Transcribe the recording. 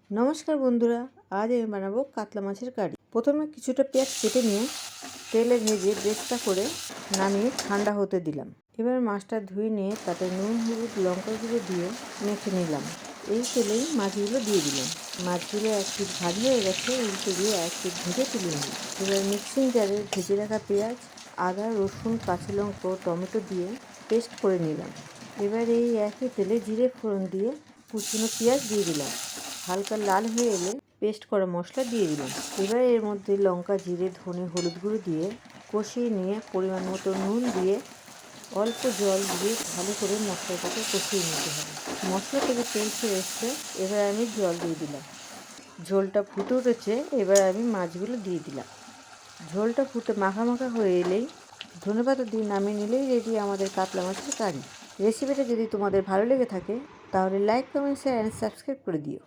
নমস্কার বন্ধুরা, আজ আমি বানাবো কাতলা মাছের কারি। প্রথমে কিছুটা পেঁয়াজ কেটে নিয়ে তেলে ভেজে বেরেস্তা করে নামিয়ে ঠান্ডা হতে দিলাম। এবার মাছটা ধুয়ে নিয়ে তাতে নুন, হলুদ, লঙ্কা গুঁড়ো দিয়ে মেখে নিলাম। এই তেলেই মাছগুলো দিয়ে দিলাম। মাছগুলো এক পিঠ ভাজি হয়ে গেছে, উল্টে দিয়ে এক পিঠ ভেজে তুলে নিলাম। এবার মিক্সিং জারে ভেজে রাখা পেঁয়াজ, আদা, রসুন, কাঁচা লঙ্কা ও টমেটো দিয়ে পেস্ট করে নিলাম। এবার এই একই তেলে জিরে ফোড়ন দিয়ে কুচনো পেঁয়াজ দিয়ে দিলাম। হালকা লাল হয়ে এলে পেস্ট করা মশলা দিয়ে দিলাম। এবার এর মধ্যে লঙ্কা, জিরে, ধনে, হলুদ গুঁড়ো দিয়ে কষিয়ে নিয়ে পরিমাণ মতো নুন দিয়ে অল্প জল দিয়ে ভালো করে মশলাটাকে কষিয়ে নিতে হবে। মশলা থেকে তেল ছেড়ে এসছে, এবার আমি জল দিয়ে দিলাম। ঝোলটা ফুটে উঠেছে, এবার আমি মাছগুলো দিয়ে দিলাম। ঝোলটা ফুটে মাখা মাখা হয়ে এলেই ধনেপাতা দিয়ে নামিয়ে নিলেই রেডি আমাদের কাতলা মাছের কারি। রেসিপিটা যদি তোমাদের ভালো লেগে থাকে তাহলে like, comment, share and subscribe করে দিও।